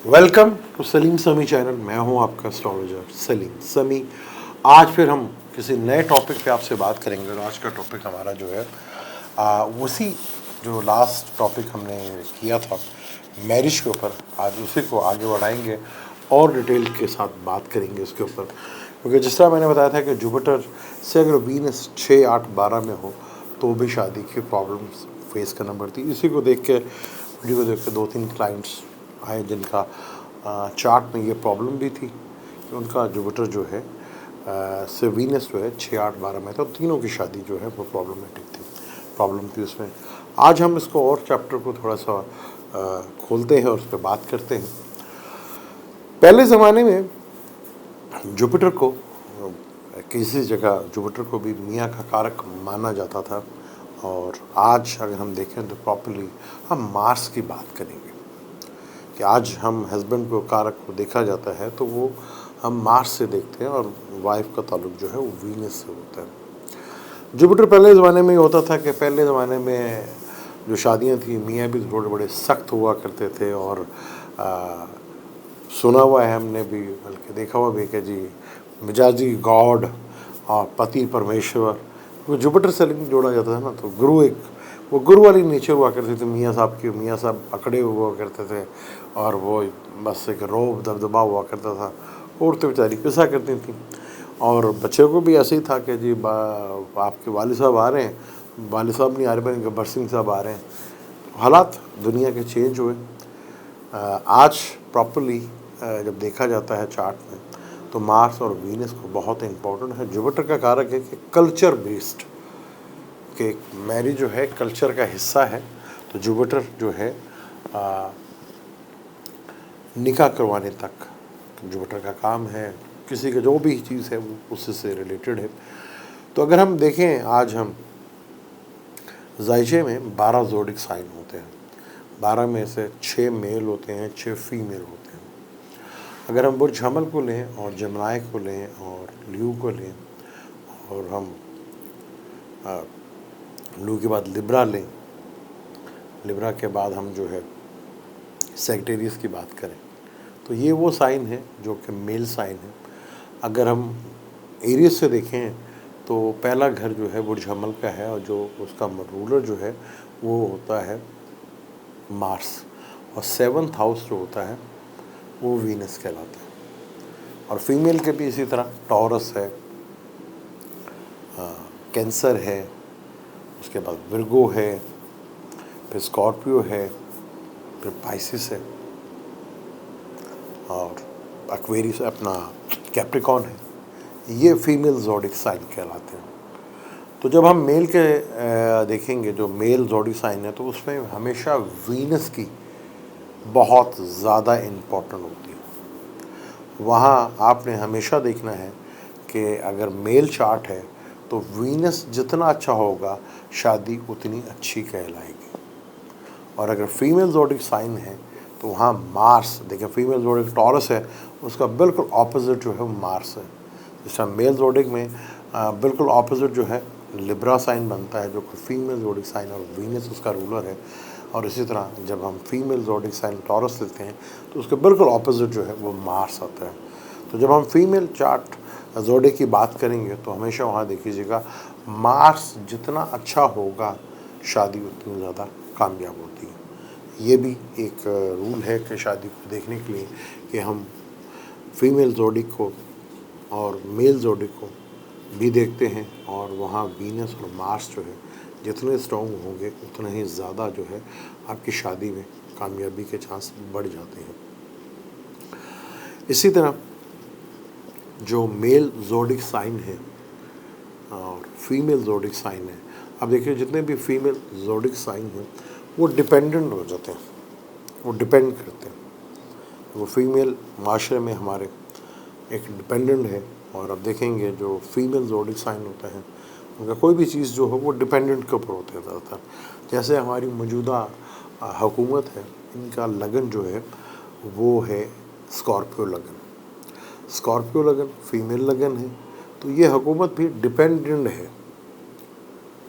Welcome to Salim समी channel. मैं हूं आपका एस्ट्रोलॉजर सलीम समी। आज फिर हम किसी नए टॉपिक पे आपसे बात करेंगे और आज का टॉपिक हमारा जो है उसी जो लास्ट टॉपिक हमने किया था मैरिज के ऊपर, आज उसी को आगे बढ़ाएंगे और डिटेल के साथ बात करेंगे उसके ऊपर। क्योंकि जिस तरह मैंने बताया था कि जुपिटर से अगर वीनस 6, 8, 12 में हो तो भी शादी की प्रॉब्लम्स फेस करना पड़ती है। इसी को देख के वीडियो को देख के 2-3 क्लाइंट्स आए जिनका चार्ट में ये प्रॉब्लम भी थी कि उनका जुपिटर जो है से वीनस जो है 6, 8, 12 में था। तीनों की शादी जो है वो प्रॉब्लम थी उसमें। आज हम इसको और चैप्टर को थोड़ा सा खोलते हैं और उस पर बात करते हैं। पहले ज़माने में जुपिटर को किसी जगह जुपिटर को भी मियाँ का कारक माना जाता था, और आज अगर हम देखें तो प्रॉपर्ली हम मार्स की बात करेंगे कि आज हम हस्बैंड को कारक को देखा जाता है तो वो हम मार्स से देखते हैं और वाइफ का ताल्लुक जो है वो वीनस से होता है। जुपिटर पहले ज़माने में ही होता था कि पहले ज़माने में जो शादियां थी मियाँ भी थोड़े बड़े सख्त हुआ करते थे, और सुना हुआ है हमने भी, बल्कि देखा हुआ भी कि जी मिजाजी गॉड और पति परमेश्वर, वो जुपिटर से लिंक जोड़ा जाता है ना, तो गुरु एक वो गुरु वाली नेचर हुआ करती थी मियाँ साहब की। मियाँ साहब अकड़े हुआ करते थे और वो बस एक रोब दबदबा हुआ करता था। औरतें बेचारी पिसा करती थी और बच्चे को भी ऐसे ही था कि जी आपके वालिद साहब आ रहे हैं, वालिद साहब नहीं आ रहे बल्कि गब्बर सिंह साहब आ रहे हैं। हालात दुनिया के चेंज हुए। आज प्रॉपरली जब देखा जाता है चार्ट में तो मार्स और वीनस को बहुत इम्पोर्टेंट है। जुपिटर का कारक है कि कल्चर बेस्ड कि मैरिज जो है कल्चर का हिस्सा है, तो जुपिटर जो है निकाह करवाने तक जुपिटर का काम है। किसी का जो भी चीज़ है वो उससे से रिलेटेड है। तो अगर हम देखें, आज हम जायचे में 12 ज़ोडिक साइन होते हैं। 12 में से 6 मेल होते हैं, 6 फीमेल होते हैं। अगर हम बुर्ज हमल को लें और जमनाय को लें और ल्यू को लें, और हम ल्यू के बाद लिब्रा लें, लिब्रा के बाद हम जो है सेक्टेरियस की बात करें, तो ये वो साइन है जो कि मेल साइन है। अगर हम एरियस से देखें तो पहला घर जो है बुर्ज हमल का है और जो उसका रूलर जो है वो होता है मार्स, और 7th हाउस जो होता है वो वीनस कहलाता है। और फीमेल के भी इसी तरह टॉरस है, कैंसर है, उसके बाद विर्गो है, फिर स्कॉर्पियो है, फिर पाइसिस है और एक्वेरियस अपना कैप्रिकॉन है। ये फीमेल ज़ोडिक साइन कहलाते हैं। तो जब हम मेल के देखेंगे जो मेल ज़ोडिक साइन है तो उसमें हमेशा वीनस की बहुत ज़्यादा इम्पोर्टेंट होती है। वहाँ आपने हमेशा देखना है कि अगर मेल चार्ट है तो वीनस जितना अच्छा होगा शादी उतनी अच्छी कहलाएगी। और अगर फीमेल ज़ोडिक साइन है तो वहाँ मार्स, देखिए फीमेल ज़ोडिक टॉरस है, उसका बिल्कुल ऑपोजिट जो है वो मार्स है। जैसा मेल ज़ोडिक में बिल्कुल ऑपोजिट जो है लिब्रा साइन बनता है जो कि फीमेल ज़ोडिक साइन और वीनस उसका रूलर है। और इसी तरह जब हम फीमेल ज़ोडिक साइन टॉरस लेते हैं तो उसके बिल्कुल ऑपोजिट जो है वो मार्स आता है। तो जब हम फीमेल चार्ट ज़ोडिक की बात करेंगे तो हमेशा वहाँ देखिएगा मार्स जितना अच्छा होगा शादी उतनी ज़्यादा कामयाब होती है। ये भी एक रूल है कि शादी को देखने के लिए कि हम फीमेल ज़ोडिक को और मेल ज़ोडिक को भी देखते हैं, और वहाँ वीनस और मार्स जो है जितने स्ट्रॉन्ग होंगे उतना ही ज़्यादा जो है आपकी शादी में कामयाबी के चांस बढ़ जाते हैं। इसी तरह जो मेल ज़ोडिक साइन है और फीमेल ज़ोडिक साइन है, अब देखिए जितने भी फीमेल ज़ोडिक साइन हैं वो डिपेंडेंट हो जाते हैं, वो डिपेंड करते हैं। वो फीमेल माशरे में हमारे एक डिपेंडेंट है। और अब देखेंगे जो फीमेल ज़ोडिक साइन होता है उनका कोई भी चीज़ जो है वो डिपेंडेंट के ऊपर होता है ज़्यादातर। जैसे हमारी मौजूदा हुकूमत है, इनका लगन जो है वो है स्कॉर्पियो लगन। स्कॉर्पियो लगन फीमेल लगन है, तो ये हुकूमत भी डिपेंडेंट है।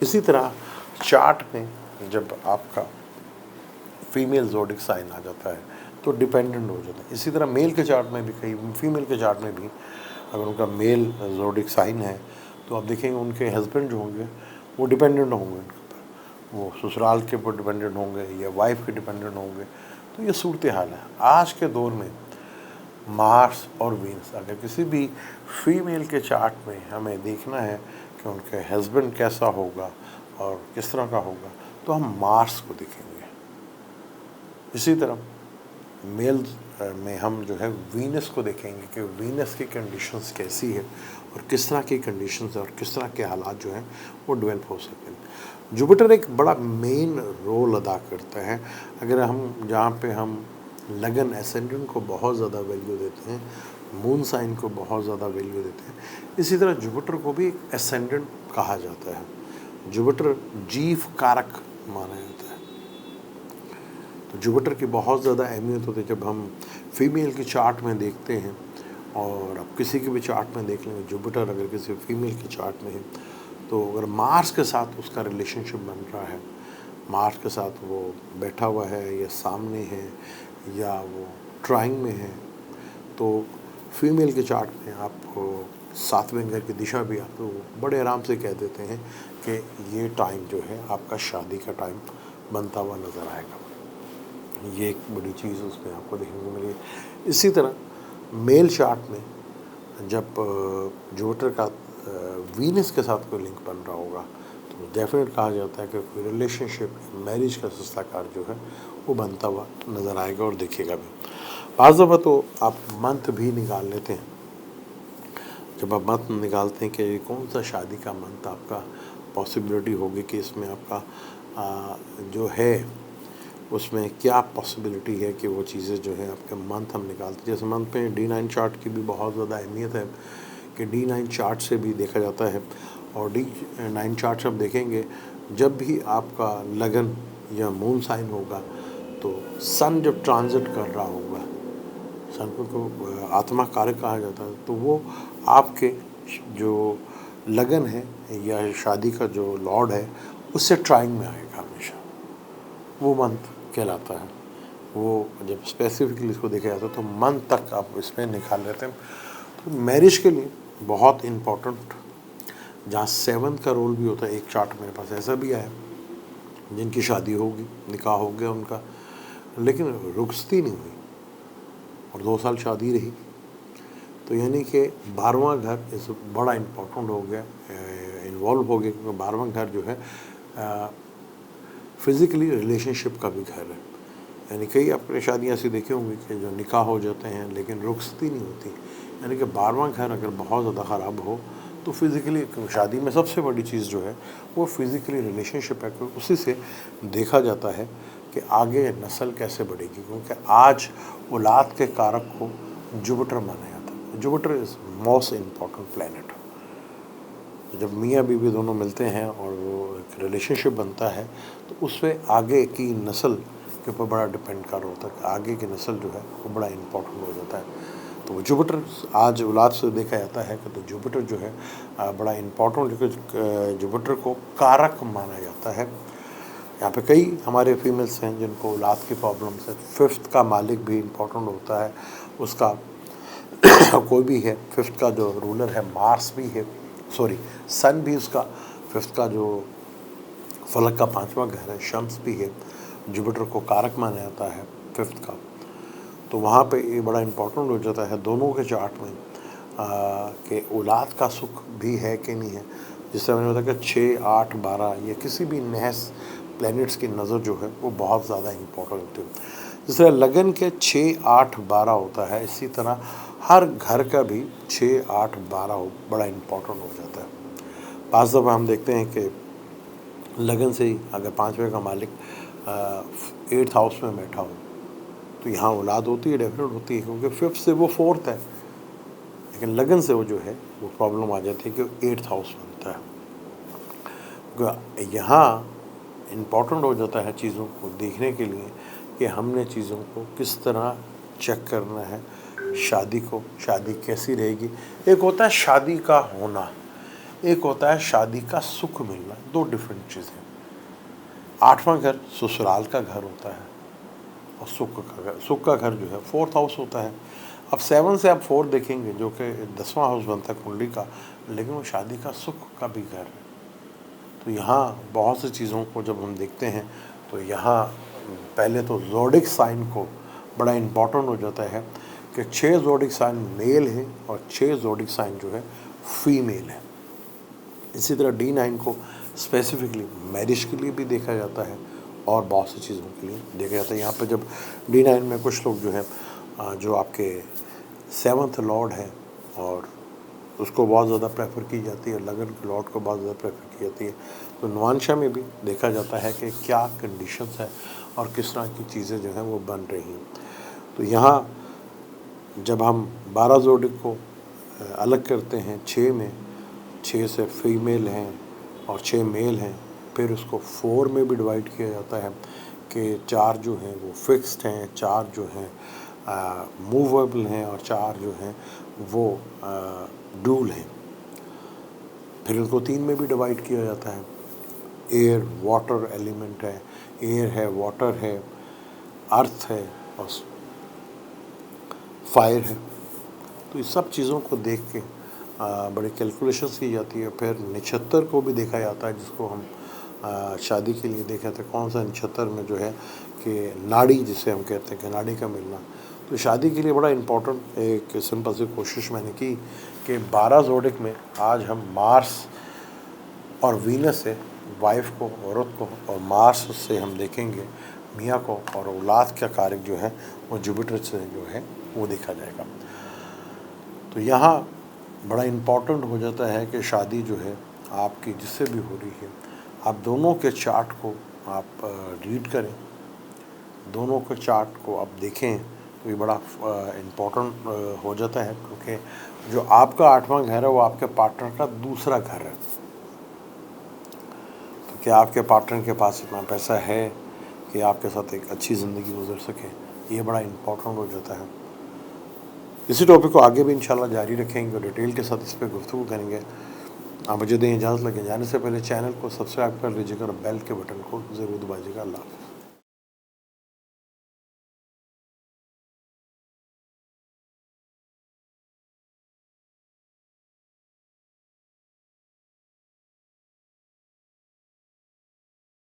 इसी तरह चार्ट में जब आपका फीमेल ज़ोडिक साइन आ जाता है तो डिपेंडेंट हो जाता है। इसी तरह मेल के चार्ट में भी, कई फीमेल के चार्ट में भी अगर उनका मेल ज़ोडिक साइन है तो आप देखेंगे उनके हस्बैंड जो होंगे वो डिपेंडेंट होंगे उनके ऊपर, वो ससुराल के ऊपर डिपेंडेंट होंगे या वाइफ के डिपेंडेंट होंगे। तो ये सूरत हाल है आज के दौर में। मार्स और वीनस, अगर किसी भी फीमेल के चार्ट में हमें देखना है कि उनके हस्बैंड कैसा होगा और किस तरह का होगा, तो हम मार्स को देखेंगे। इसी तरह मेल में हम जो है वीनस को देखेंगे कि वीनस की कंडीशंस कैसी है और किस तरह की कंडीशंस है और किस तरह के हालात जो हैं वो डेवलप हो सकें। जुपिटर एक बड़ा मेन रोल अदा करता है। अगर हम जहाँ पे हम लगन एसेंडेंट को बहुत ज़्यादा वैल्यू देते हैं, मून साइन को बहुत ज़्यादा वैल्यू देते हैं, इसी तरह जुपिटर को भी एक एसेंडेंट कहा जाता है। जुपिटर जीव कारक माना जाता है। तो जुपिटर की बहुत ज़्यादा अहमियत होती है। जब हम फीमेल की चार्ट में देखते हैं, और अब किसी के भी चार्ट में देख लेंगे, जुपिटर अगर किसी फीमेल की चार्ट में है तो अगर मार्स के साथ उसका रिलेशनशिप बन रहा है, मार्स के साथ वो बैठा हुआ है या सामने है या वो ट्राइंग में है, तो फीमेल के चार्ट में आप सातवें घर की दिशा भी आप तो बड़े आराम से कह देते हैं कि ये टाइम जो है आपका शादी का टाइम बनता हुआ नज़र आएगा। ये एक बड़ी चीज़ उसमें आपको देखने को मिली। इसी तरह मेल चार्ट में जब जुपिटर का वीनस के साथ कोई लिंक बन रहा होगा तो डेफिनेट कहा जाता है कि कोई रिलेशनशिप, मैरिज का सिलसिला जो है वो बनता हुआ नज़र आएगा और दिखेगा भी। बाज़ दफ़ा तो आप मंथ भी निकाल लेते हैं। जब आप मंथ निकालते हैं कि कौन सा शादी का मंथ आपका पॉसिबिलिटी होगी कि इसमें आपका जो है उसमें क्या पॉसिबिलिटी है कि वो चीज़ें जो है आपके मंथ हम निकालते हैं। जैसे मंथ में D9 चार्ट की भी बहुत ज़्यादा अहमियत है कि D9 चार्ट से भी देखा जाता है। और D9 चार्ट से आप देखेंगे जब भी आपका लगन या मून साइन होगा तो सन जब ट्रांजिट कर रहा होगा, सन को तो आत्मा कारक कहा जाता है, तो वो आपके जो लगन है या शादी का जो लॉर्ड है उससे ट्राइंग में आएगा हमेशा, वो मंथ कहलाता है। वो जब स्पेसिफिकली इसको देखा जाता है तो मंथ तक आप इसमें निकाल लेते हैं। तो मैरिज के लिए बहुत इम्पोर्टेंट, जहाँ 7 का रोल भी होता है। एक चार्ट मेरे पास ऐसा भी आया जिनकी शादी होगी, निकाह हो गया उनका, लेकिन रुखसती नहीं हुई और 2 साल शादी रही। तो यानी कि 12वां घर इस बड़ा इम्पोर्टेंट हो गया, इन्वॉल्व हो गया, क्योंकि 12वां घर जो है फिज़िकली रिलेशनशिप का भी घर है। यानी कई आपने शादियाँ ऐसी देखी होंगी कि जो निकाह हो जाते हैं लेकिन रुखसती नहीं होती। यानी कि 12वां घर अगर बहुत ज़्यादा ख़राब हो तो फिज़िकली, शादी में सबसे बड़ी चीज़ जो है वो फिज़िकली रिलेशनशिप है, क्योंकि उसी से देखा जाता है कि आगे नस्ल कैसे बढ़ेगी। क्योंकि आज औलाद के कारक को जुपिटर माना जाता है। Jupiter is most important planet. जब मियाँ बीवी दोनों मिलते हैं और वो एक रिलेशनशिप बनता है तो उससे आगे की नस्ल के ऊपर बड़ा डिपेंड कर रहा होता है कि आगे की नस्ल जो है वो बड़ा इम्पोर्टेंट हो जाता है। तो जुपिटर आज औलाद से देखा जाता है कि तो जुपिटर जो है बड़ा इम्पोर्टेंट, जो जुपिटर को कारक माना जाता है। यहाँ पे कई हमारे फीमेल्स हैं जिनको औलाद की प्रॉब्लम्स है। 5th का मालिक भी इम्पोर्टेंट होता है उसका कोई भी है। 5th का जो रूलर है मार्स भी है, सॉरी सन भी उसका 5th का जो फलक का 5वां घर है, शम्स भी है। जुपिटर को कारक माना जाता है 5th का। तो वहाँ पे ये बड़ा इम्पोर्टेंट हो जाता है दोनों के चार्ट में कि औलाद का सुख भी है कि नहीं है। जिससे मैंने बताया कि 6, 8, 12 या किसी भी नहस प्लैनेट्स की नज़र जो है वो बहुत ज़्यादा इम्पोर्टेंट होती है। जिस तरह लगन के 6, 8, 12 होता है, इसी तरह हर घर का भी 6, 8, 12 बड़ा इम्पोर्टेंट हो जाता है। पाँच दफ़ा हम देखते हैं कि लगन से ही अगर 5वें का मालिक 8th हाउस में बैठा हो तो यहाँ औलाद होती है, डेफिनेट होती है, क्योंकि 5th से वो 4th है। लेकिन लगन से वो जो है वो प्रॉब्लम आ जाती है कि 8th हाउस बनता है। यहाँ इम्पॉर्टेंट हो जाता है चीज़ों को देखने के लिए कि हमने चीज़ों को किस तरह चेक करना है। शादी कैसी रहेगी। एक होता है शादी का होना, एक होता है शादी का सुख मिलना, 2 डिफरेंट चीज़ें। 8वां घर ससुराल का घर होता है और सुख का घर जो है 4th हाउस होता है। अब 7 से आप 4 देखेंगे जो कि 10वां हाउस बनता है कुंडली का, लेकिन वो शादी का सुख का भी घर है। तो यहाँ बहुत सी चीज़ों को जब हम देखते हैं तो यहाँ पहले तो ज़ोडिक साइन को बड़ा इम्पॉर्टेंट हो जाता है कि 6 ज़ोडिक साइन मेल है और 6 ज़ोडिक साइन जो है फीमेल है। इसी तरह D9 को स्पेसिफिकली मैरिज के लिए भी देखा जाता है और बहुत सी चीज़ों के लिए देखा जाता है। यहाँ पे जब D9 में कुछ लोग जो है जो आपके 7th लॉर्ड है और उसको बहुत ज़्यादा प्रेफर की जाती है, लगन के लॉर्ड को बहुत ज़्यादा प्रेफर की जाती है। तो नुआंशा में भी देखा जाता है कि क्या कंडीशंस है और किस तरह की चीज़ें जो हैं वो बन रही हैं। तो यहाँ जब हम 12 जोडिक को अलग करते हैं 6 में, 6 से फीमेल हैं और 6 मेल हैं, फिर उसको 4 में भी डिवाइड किया जाता है कि 4 जो हैं वो फिक्स्ड हैं, 4 जो हैं मूवेबल हैं और 4 जो हैं वो ड्यूल हैं। फिर उनको 3 में भी डिवाइड किया जाता है। एयर वाटर एलिमेंट है, एयर है, वाटर है, अर्थ है और फायर है। तो इस सब चीज़ों को देख के बड़ी कैलकुलेशंस की जाती है। फिर नक्षत्र को भी देखा जाता है, जिसको हम शादी के लिए देखा था कौन सा नक्षत्र में जो है कि नाड़ी जिसे हम कहते हैं कि नाड़ी का मिलना। तो शादी के लिए बड़ा इम्पोर्टेंट एक सिंपल सी कोशिश मैंने की कि 12 जोडिक में आज हम मार्स और वीनस से वाइफ को, औरत को, और मार्स से हम देखेंगे मियाँ को, और औलाद का कारक जो है वो जुपिटर से जो है वो देखा जाएगा। तो यहाँ बड़ा इम्पोर्टेंट हो जाता है कि शादी जो है आपकी जिससे भी हो रही है, आप दोनों के चार्ट को आप रीड करें, दोनों के चार्ट को आप देखें, तो ये बड़ा इम्पोर्टेंट हो जाता है, क्योंकि जो आपका 8वां घर है वो आपके पार्टनर का दूसरा घर है। तो क्या आपके पार्टनर के पास इतना पैसा है कि आपके साथ एक अच्छी ज़िंदगी गुजर सके, ये बड़ा इम्पोर्टेंट हो जाता है। इसी टॉपिक को आगे भी इंशाल्लाह जारी रखेंगे और डिटेल के साथ इस पर गुफ्तगू करेंगे। आप मुझे दें इजाज़त, लगे जाने से पहले चैनल को सब्सक्राइब कर लीजिएगा और बेल के बटन को ज़रूर दबाइएगा। अल्लाह हाफ़िज़।